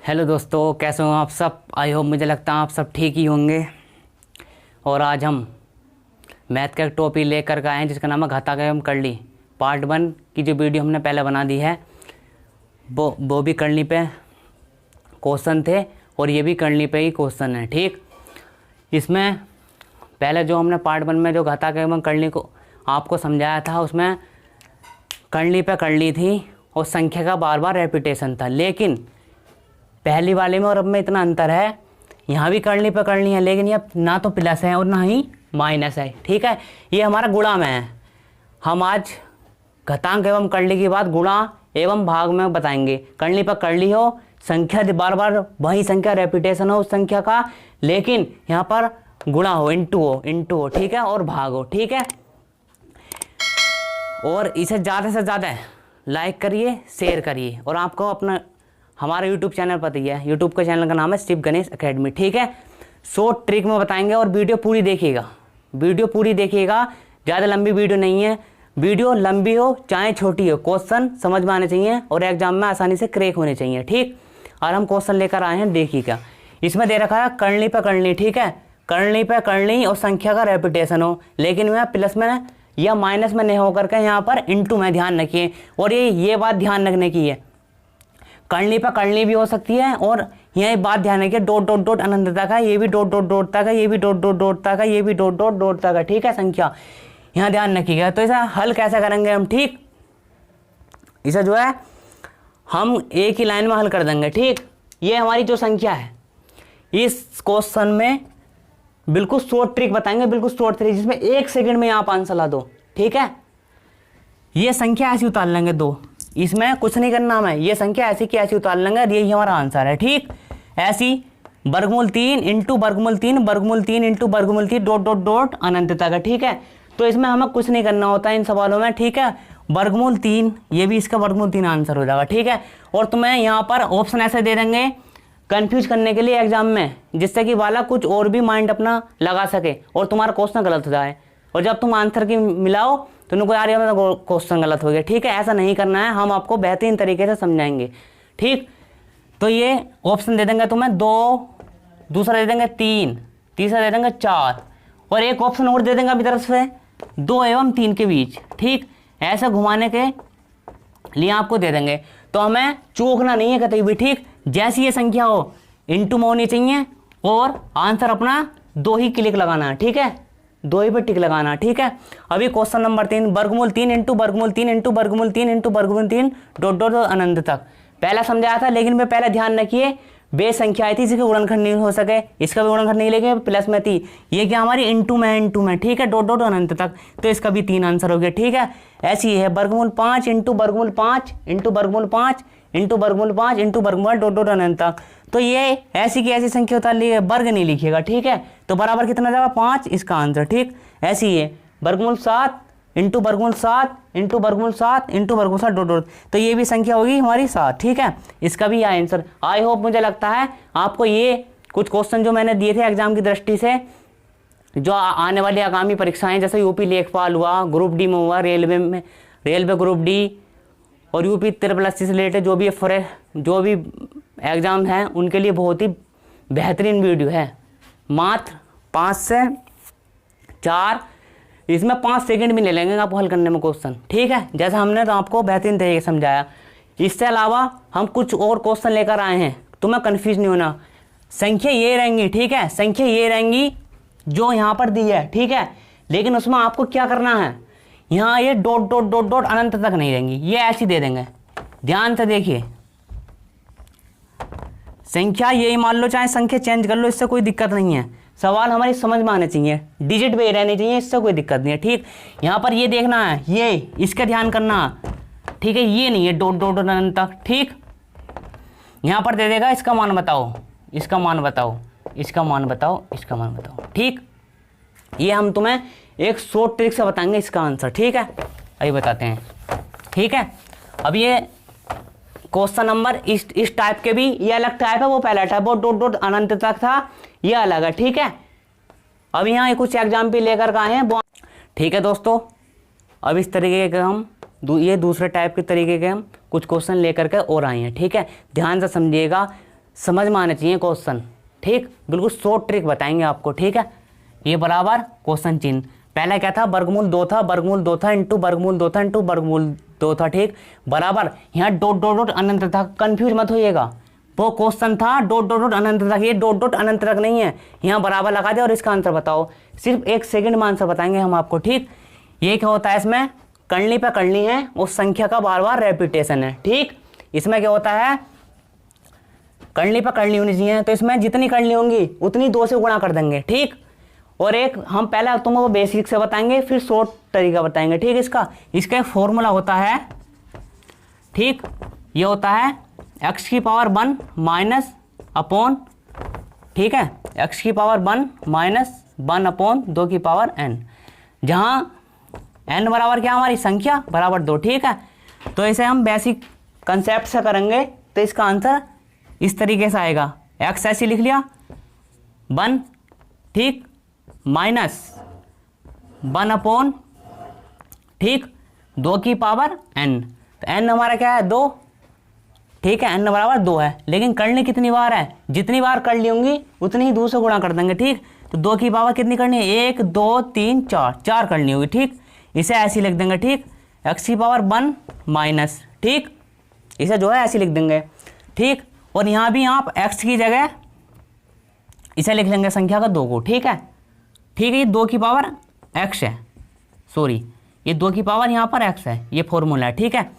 Hello दोस्तों, कैसे हो आप सब। आई होप, मुझे लगता है आप सब ठीक ही होंगे। और आज हम मैथ का एक टॉपिक लेकर के आए हैं जिसका नाम है घाता एवं करली। पार्ट 1 की जो वीडियो हमने पहले बना दी है वो भी करली पे क्वेश्चन थे और ये भी करली पे ही क्वेश्चन है। ठीक, इसमें पहले जो हमने पार्ट 1 में जो घाता एवं करली को आपको समझाया था उसमें करली पे करली थी और संख्या का बार बार रेपिटेशन था। लेकिन पहली वाले में और अब में इतना अंतर है, यहाँ भी करली पे करली है लेकिन ये ना तो प्लस है और ना ही माइनस है। ठीक है, ये हमारा गुणा में है। हम आज घातांक एवं करली की बात गुणा एवं भाग में बताएंगे। करली पर करली हो, संख्या बार बार वही संख्या रेपिटेशन हो उस संख्या का, लेकिन यहाँ पर गुणा हो, इंटू हो। ठीक है, और भाग हो। ठीक है, और इसे ज़्यादा से ज़्यादा लाइक करिए, शेयर करिए। और आपको अपना हमारा यूट्यूब चैनल पता ही है, यूट्यूब का चैनल का नाम है शिव गणेश एकेडमी। ठीक है, शॉर्ट ट्रिक में बताएंगे और वीडियो पूरी देखिएगा, ज़्यादा लंबी वीडियो नहीं है। वीडियो लंबी हो चाहे छोटी हो, क्वेश्चन समझ में आने चाहिए और एग्जाम में आसानी से क्रैक होने चाहिए। ठीक, और हम क्वेश्चन लेकर आए हैं, देखिएगा। इसमें दे रखा है करली पे करली। ठीक है, करली पे करली और संख्या का रेपिटेशन हो, लेकिन मैं प्लस में या माइनस में नहीं होकर के यहाँ पर इंटू में ध्यान रखिए। और ये बात ध्यान रखने की है, करली पर करली भी हो सकती है और यहाँ बात ध्यान रखिए, डॉट डॉट डॉट अनंत तक है, ये भी डॉट डॉट डॉट तक है, ये भी डॉट डॉट डॉट तक है, ये भी डॉट डॉट डॉट तक है। ठीक है, संख्या यहाँ ध्यान रखिएगा। तो इसे हल कैसे करेंगे हम। ठीक, इसे जो है हम एक ही लाइन में हल कर देंगे। ठीक, ये हमारी जो संख्या है इस क्वेश्चन में बिल्कुल शॉर्ट ट्रिक बताएंगे, बिल्कुल शॉर्ट ट्रिक जिसमें 1 सेकंड में आप आंसर ला दो। ठीक है, ये संख्या ऐसी उतार लेंगे दो, इसमें कुछ नहीं करना हमें, ये संख्या ऐसी की ऐसी उतार लेंगे, यही हमारा आंसर है। ठीक, ऐसी वर्गमूल 3 इंटू वर्गमूल 3 वर्गमूल 3 इंटू वर्गमूल 3 डॉट डॉट डॉट अनंत तक है। ठीक है, तो इसमें हमें कुछ नहीं करना होता है इन सवालों में। ठीक है, वर्गमूल 3, ये भी इसका वर्गमूल 3 आंसर हो जाएगा। ठीक है, और तुम्हें यहाँ पर ऑप्शन ऐसे दे देंगे कंफ्यूज करने के लिए एग्जाम में, जिससे कि वाला कुछ और भी माइंड अपना लगा सके और तुम्हारा क्वेश्चन गलत हो जाए। और जब तुम आंसर की मिलाओ तो उनको यार ये क्वेश्चन गलत हो गया। ठीक है, ऐसा नहीं करना है, हम आपको बेहतरीन तरीके से समझाएंगे। ठीक, तो ये ऑप्शन दे देंगे तुम्हें 2, दूसरा दे देंगे 3, तीसरा दे देंगे 4 और एक ऑप्शन और दे देंगे अभी तरफ से 2 एवं 3 के बीच। ठीक, ऐसे घुमाने के लिए आपको दे देंगे, तो हमें चूकना नहीं है कतई भी। ठीक, जैसी ये संख्या हो इंटू में होनी चाहिए और आंसर अपना 2 ही क्लिक लगाना है। ठीक है, 2 ही पे टिक लगाना। ठीक है, अभी क्वेश्चन नंबर 3, वर्गमूल 3 इंटू वर्गमूल 3 इंटू वर्गमूल 3 इंटू वर्गमूल 3 डॉट डॉट अनंत तक पहला समझाया था। लेकिन मैं पहले ध्यान रखिए, बेस संख्या आई थी जिसके गुणनखंड नहीं हो सके, इसका भी गुणनखंड नहीं लेके प्लस में थी, ये क्या हमारी इंटू में। ठीक है, डॉट डॉट अनंत तक, तो इसका भी 3 आंसर हो गया। ठीक है, ऐसी है वर्गमूल 5 इंटू वर्गमूल 5 इंटू वर्गमूल 5 इंटू वर्गमूल 5 इंटू वर्गमूल डॉट डॉट अनंत तक, तो ये ऐसी की ऐसी संख्या उतार ली है, वर्ग नहीं लिखिएगा। ठीक है, तो बराबर कितना जाएगा 5 इसका आंसर। ठीक, ऐसी है वर्गमूल 7 इंटू वर्गमूल 7 इंटू वर्गमूल 7 इंटू वर्गमूल 7 डॉट डॉट, तो ये भी संख्या होगी हमारी 7। ठीक है, इसका भी आंसर। आई होप, मुझे लगता है आपको ये कुछ क्वेश्चन जो मैंने दिए थे एग्जाम की दृष्टि से, जो आने वाली आगामी परीक्षाएं जैसे यूपी लेखपाल हुआ, ग्रुप डी में हुआ, रेलवे ग्रुप डी और यूपी SSC से रिलेटेड जो भी एग्ज़ाम हैं उनके लिए बहुत ही बेहतरीन वीडियो है। मात्र 5 से 4, इसमें 5 सेकंड भी नहीं लगेंगे आपको हल करने में क्वेश्चन। ठीक है, जैसा हमने तो आपको बेहतरीन तरीके से समझाया। इससे अलावा हम कुछ और क्वेश्चन लेकर आए हैं, तुम्हें कन्फ्यूज नहीं होना। संख्या ये रहेंगी, ठीक है, संख्या ये रहेंगी जो यहाँ पर दी है। ठीक है, लेकिन उसमें आपको क्या करना है, यहाँ ये डॉट डॉट डॉट डॉट अनंत तक नहीं रहेंगी, ये ऐसी दे देंगे। ध्यान से देखिए, संख्या यही मान लो, चाहे संख्या चेंज कर लो, इससे कोई दिक्कत नहीं है। सवाल हमारी समझ में आने चाहिए, डिजिट पे रहनी चाहिए, इससे कोई दिक्कत नहीं है। ठीक, यहाँ पर ये देखना है, ये इसका ध्यान करना। ठीक है, ये नहीं है डॉट डॉट डॉट अनंत तक। ठीक, यहाँ पर दे देगा इसका मान बताओ, इसका मान बताओ, इसका मान बताओ, इसका मान बताओ। ठीक, ये हम तुम्हें एक शॉर्ट ट्रिक से बताएंगे इसका आंसर। ठीक है, अभी बताते हैं। ठीक है, अब ये क्वेश्चन नंबर इस टाइप के भी, ये अलग टाइप है, वो पहला टाइप वो डॉट डॉट अनंत तक था, ये अलग है। ठीक है, अब यहाँ कुछ एग्जाम्पल लेकर आए हैं वो। ठीक है दोस्तों, अब इस तरीके के हम ये दूसरे टाइप के तरीके के हम कुछ क्वेश्चन लेकर के और आए हैं। ठीक है, ध्यान से समझिएगा, समझ में आने चाहिए क्वेश्चन, ठीक। बिल्कुल शॉर्ट ट्रिक बताएंगे आपको, ठीक है। ये बराबर क्वेश्चन चिन्ह, पहला क्या था, वर्गमूल 2 था, वर्गमूल 2 था इंटू वर्गमूल 2 था इंटू वर्गमूल 2 था, ठीक। बराबर यहाँ डॉट डॉट डॉट अनंत था, कंफ्यूज मत होइएगा, वो क्वेश्चन था डॉट डॉट डॉट अनंत तक, ये डॉट डॉट अनंत तक नहीं है। यहाँ बराबर लगा दे और इसका आंसर बताओ, सिर्फ 1 सेकंड में आंसर बताएंगे हम आपको, ठीक। ये क्या होता है, इसमें करनी पे करनी है, उस संख्या का बार बार रेपिटेशन है, ठीक। इसमें क्या होता है, करनी पे करनी होनी चाहिए, तो इसमें जितनी करनी होंगी उतनी 2 से गुणा कर देंगे, ठीक। और एक हम पहले तुमको बेसिक से बताएंगे, फिर शॉर्ट तरीका बताएंगे, ठीक। इसका एक फॉर्मूला होता है, ठीक। ये होता है x की पावर 1 माइनस अपॉन, ठीक है, x की पावर 1 माइनस 1 अपॉन 2 की पावर n, जहाँ n बराबर क्या, हमारी संख्या बराबर 2, ठीक है। तो इसे हम बेसिक कंसेप्ट से करेंगे, तो इसका आंसर इस तरीके से आएगा, x ऐसे लिख लिया 1, ठीक, माइनस 1 अपॉन, ठीक, 2 की पावर n, तो n हमारा क्या है 2, ठीक है, n बराबर 2 है, लेकिन करनी कितनी बार है, जितनी बार कर ली होंगी उतनी ही 2 से गुणा कर देंगे, ठीक। तो 2 की पावर कितनी करनी है, 1 2 3 4, 4 करनी होगी, ठीक। इसे ऐसे लिख देंगे, ठीक, x की पावर 1 माइनस, ठीक, इसे जो है ऐसे लिख देंगे, ठीक। और यहाँ भी आप x की जगह इसे लिख लेंगे संख्या का 2 को, ठीक है, ठीक है। ये 2 की पावर x है, सॉरी ये 2 की पावर यहाँ पर x है, ये फॉर्मूला है, ठीक है।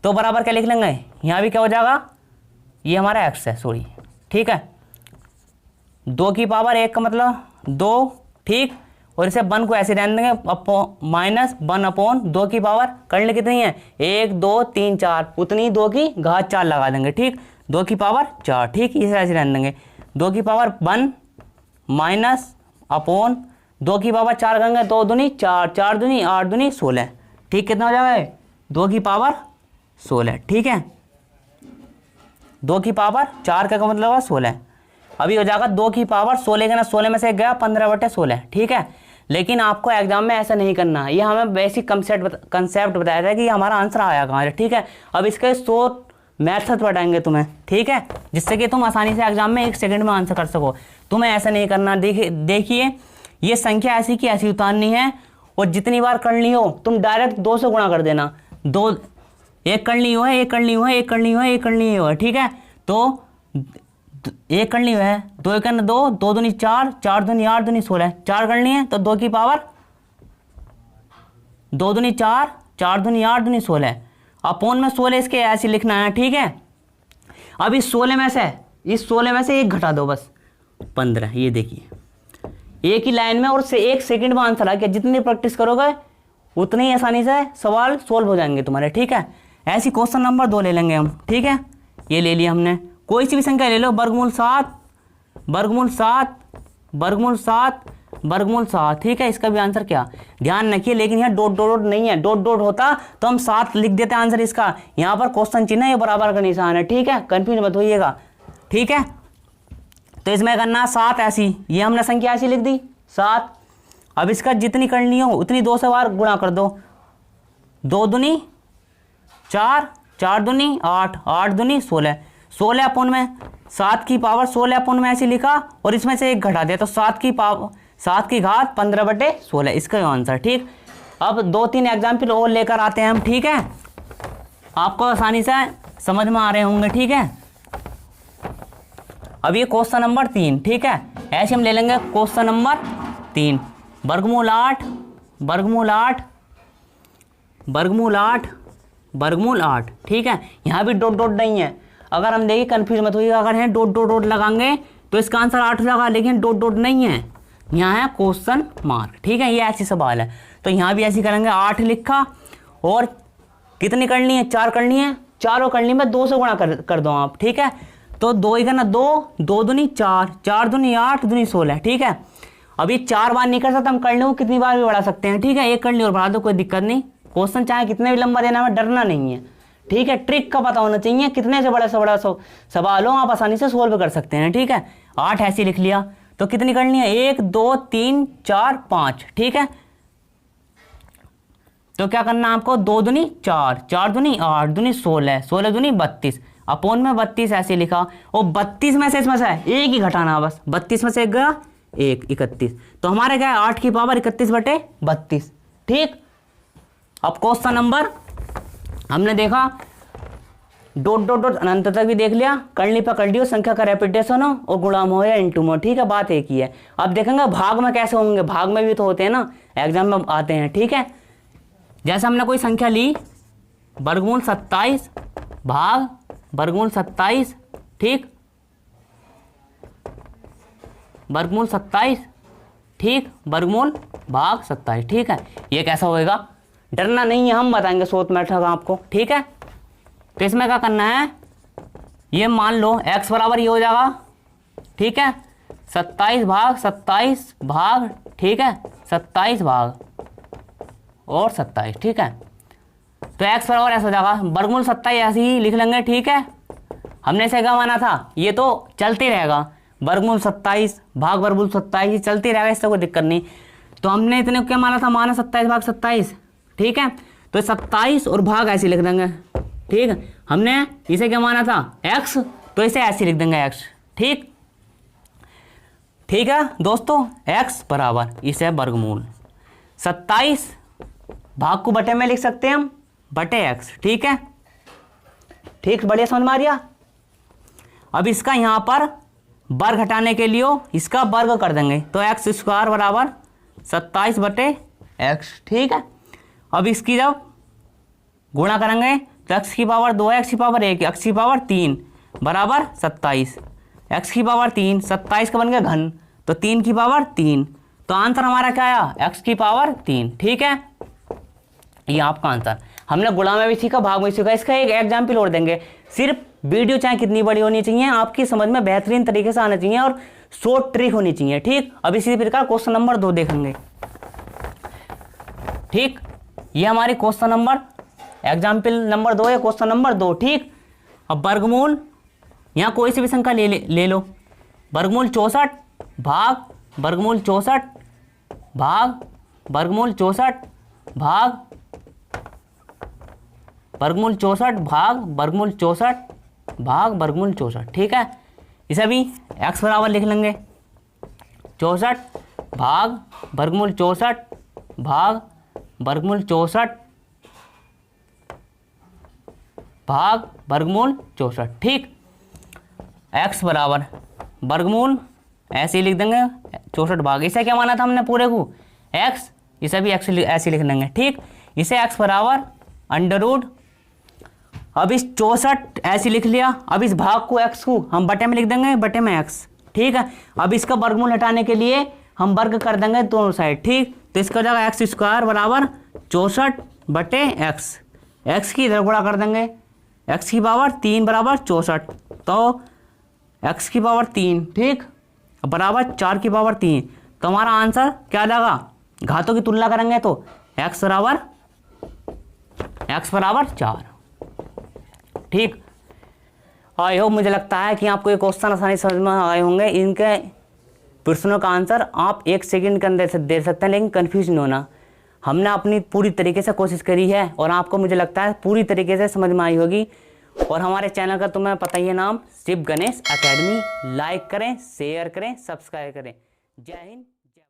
तो बराबर क्या लिख लेंगे, यहाँ भी क्या हो जाएगा, ये हमारा x है, सॉरी, ठीक है। 2 की पावर 1 का मतलब 2, ठीक, और इसे 1 को ऐसे रहने देंगे, माइनस 1 अपॉन 2 की पावर करनी कितनी है, 1 2 3 4, उतनी 2 की घात 4 लगा देंगे, ठीक, 2 की पावर 4, ठीक, इसे ऐसे रहने देंगे, 2 की पावर 1 माइनस अपॉन 2 की पावर 4 करेंगे, 2 दूनी 4, 4 दूनी 8 दूनी 16, ठीक, कितना हो जाएगा 2 की पावर 16, ठीक है। 2 की पावर 4 का मतलब होगा 16, अभी हो जाएगा 2 की पावर 16 का ना, 16 में से गया 15/16, ठीक है। लेकिन आपको एग्जाम में ऐसा नहीं करना, ये हमें बेसिक कंसेप्ट बताया था कि हमारा आंसर आया कहाँ है, ठीक है। अब इसके शॉर्ट मेथड बताएंगे तुम्हें, ठीक है, जिससे कि तुम आसानी से एग्जाम में 1 सेकंड में आंसर कर सको। तुम्हें ऐसा नहीं करना, देखिए ये संख्या ऐसी की ऐसी उतारनी है, और जितनी बार करनी हो तुम डायरेक्ट 2 से गुणा कर देना, 2 एक करनी हो है, एक करनी हो है, एक करनी हो है, एक करनी हो है, ठीक है। तो एक करनी है, 2 एक 2, 2 दूनी 4, 4 दूनी 8 दूनी 16, 4 करनी है, तो 2 की पावर 2 दूनी 4, 4 दूनी 8 दूनी 16, अपोन में 16 इसके ऐसे लिखना है, ठीक है। अब इस 16 में से एक घटा दो बस, 15, ये देखिए एक ही लाइन में, और से 1 सेकंड में आंसर आ गया। जितनी प्रैक्टिस करोगे उतनी ही आसानी से सवाल सोल्व हो जाएंगे तुम्हारे, ठीक है। ऐसी क्वेश्चन नंबर 2 ले लेंगे हम, ठीक है, ये ले लिया हमने। कोई सी भी संख्या ले लो, वर्गमूल 7 वर्गमूल 7 वर्गमूल 7 वर्गमूल 7, ठीक है। इसका भी आंसर क्या, ध्यान रखिए, लेकिन यहाँ डॉट डॉट नहीं है, डॉट डॉट होता तो हम 7 लिख देते आंसर इसका, यहाँ पर क्वेश्चन चिन्ह है, ये बराबर का निशान है, ठीक है, कंफ्यूज मत होइएगा, ठीक है। तो इसमें करना 7 ऐसी, ये हमने संख्या ऐसी लिख दी 7। अब इसका जितनी करनी हो उतनी 2 से बार गुणा कर दो, 2 दूनी 4, 4 दूनी 8, 8 दूनी 16, 16 अपोन में 7 की पावर 16 अपोन में ऐसे लिखा, और इसमें से एक घटा दिया, तो 7 की घात 15/16, इसका आंसर, ठीक। अब 2-3 एग्जाम्पल और लेकर आते हैं हम, ठीक है, आपको आसानी से समझ में आ रहे होंगे, ठीक है। अब ये क्वेश्चन नंबर 3, ठीक है, ऐसे हम ले लेंगे क्वेश्चन नंबर 3, वर्गमूल 8 वर्गमूल 8 वर्गमूल 8 वर्गमूल 8, ठीक है। यहाँ भी डॉट डॉट नहीं है, अगर हम देखिए कंफ्यूज मत होइए, अगर हैं डॉट डॉट डॉट लगाएंगे तो इसका आंसर 8 लगा, लेकिन डॉट डॉट नहीं है, यहाँ है क्वेश्चन मार्क, ठीक है, ये ऐसी सवाल है। तो यहाँ भी ऐसी करेंगे, 8 लिखा, और कितनी करनी है, 4 करनी है, चारों करनी में 2 से गुणा कर दो आप, ठीक है। तो 2 ही करना 2, 2 दूनी 4, 4 दूनी 8 दूनी 16, ठीक है। अभी 4 बार नहीं कर सकता, हम करने को कितनी बार भी बढ़ा सकते हैं, ठीक है, एक करनी और बढ़ा दो, कोई दिक्कत नहीं। क्वेश्चन चाहे कितने भी लंबा देना है, डरना नहीं है, ठीक है। ट्रिक का पता होना चाहिए, कितने से बड़ा सवाल हो आप आसानी से सोल्व कर सकते हैं, ठीक है। 8 ऐसे लिख लिया, तो कितनी करनी है, 1 2 3 4 5, ठीक है। तो क्या करना है आपको, 2 दूनी 4, 4 दूनी 8 दूनी 16, 16 दूनी 32, अपोन में 32 ऐसे लिखा, और 32 में से इसमें से एक ही घटाना, बस 32 में से एक गया, एक 31, तो हमारे क्या है 8 की पावर 31/32। ठीक, अब क्वेश्चन नंबर हमने देखा डॉट डॉट डॉट अनंत तक भी देख लिया, करनी पकड़ लियो, संख्या का रेपिटेशन हो और गुणाम हो या इंटू हो। ठीक है, बात एक ही है। अब देखेंगे भाग में कैसे होंगे, भाग में भी तो होते हैं ना, एग्जाम में आते हैं। ठीक है, जैसे हमने कोई संख्या ली वर्गमूल 27 भाग वर्गमूल 27, ठीक, वर्गमूल 27, ठीक, वर्गमूल भाग 27। ठीक है, ये कैसा होएगा, डरना नहीं है, हम बताएंगे सोच मैटर आपको। ठीक है, तो इसमें क्या करना है, ये मान लो x बराबर ये हो जाएगा, ठीक है, 27 भाग 27 भाग, ठीक है, 27 भाग और 27। ठीक है, तो x बराबर ऐसा हो जाएगा, वर्गमूल 27 ऐसे ही लिख लेंगे। ठीक है, हमने इसे क्या माना था, ये तो चलते रहेगा, वर्गमूल 27 भाग वर्गमूल 27 ये चलते रहेगा, इससे कोई दिक्कत नहीं। तो हमने इतने क्या माना था, माना 27 भाग 27। ठीक है, तो 27 और भाग ऐसे लिख देंगे। ठीक है, हमने इसे क्या माना था x, तो इसे ऐसे लिख देंगे x। ठीक, ठीक है दोस्तों, x बराबर इसे वर्गमूल 27 भाग को बटे में लिख सकते हैं हम, बटे x। ठीक है, ठीक, बढ़िया समझ में आ रहा। अब इसका यहाँ पर वर्ग हटाने के लिए इसका वर्ग कर देंगे, तो x² बराबर 27/x। ठीक है, अब इसकी जब गुणा करेंगे तो x की पावर 2 है, x की पावर 1, x की पावर 3 बराबर 27, x की पावर 3, 27 का बन गया घन, तो 3 की पावर 3, तो आंसर हमारा क्या आया, x की पावर 3। ठीक है, ये आपका आंसर। हमने गुणा में भी सीखा, भाग में सीखा, इसका एक एग्जाम्पल और देंगे। सिर्फ वीडियो चाहे कितनी बड़ी होनी चाहिए, आपकी समझ में बेहतरीन तरीके से आना चाहिए और शॉर्ट ट्रिक होनी चाहिए। ठीक, अब इसी प्रकार क्वेश्चन नंबर 2 देखेंगे। ठीक, ये हमारी क्वेश्चन नंबर एग्जाम्पल नंबर 2 है, क्वेश्चन नंबर 2। ठीक, अब वर्गमूल यहाँ कोई सी भी संख्या ले लो, वर्गमूल 64 भाग वर्गमूल 64 भाग वर्गमूल 64 भाग वर्गमूल 64 भाग वर्गमूल 64 भाग वर्गमूल 64। ठीक है, इसे भी x बराबर लिख लेंगे 64 भाग वर्गमूल 64 भाग वर्गमूल 64 भाग वर्गमूल 64। ठीक, x बराबर वर्गमूल ऐसे ही लिख देंगे 64 भाग, इसे क्या माना था हमने पूरे को x, इसे भी x ऐसे लिख देंगे। ठीक, इसे x बराबर अंडर रूट, अब इस 64 ऐसे लिख लिया, अब इस भाग को x को हम बटे में लिख देंगे, बटे में x। ठीक है, अब इसका वर्गमूल हटाने के लिए हम वर्ग कर देंगे दोनों साइड। ठीक, तो इसका हो जाएगा x² बराबर 64/x, x की इधर गुणा कर देंगे, x की पावर 3 बराबर 64, तो x की पावर 3, ठीक, बराबर 4 की पावर 3, तो हमारा आंसर क्या जाएगा, घातों की तुलना करेंगे तो x बराबर 4। ठीक, आई होप, मुझे लगता है कि आपको ये क्वेश्चन आसानी समझ में आए होंगे। इनके प्रश्नों का आंसर आप 1 सेकंड के अंदर से दे सकते हैं, लेकिन कंफ्यूज नहीं होना। हमने अपनी पूरी तरीके से कोशिश करी है और आपको मुझे लगता है पूरी तरीके से समझ में आई होगी। और हमारे चैनल का तुम्हें पता ही है नाम, शिव गणेश एकेडमी। लाइक करें, शेयर करें, सब्सक्राइब करें। जय हिंद।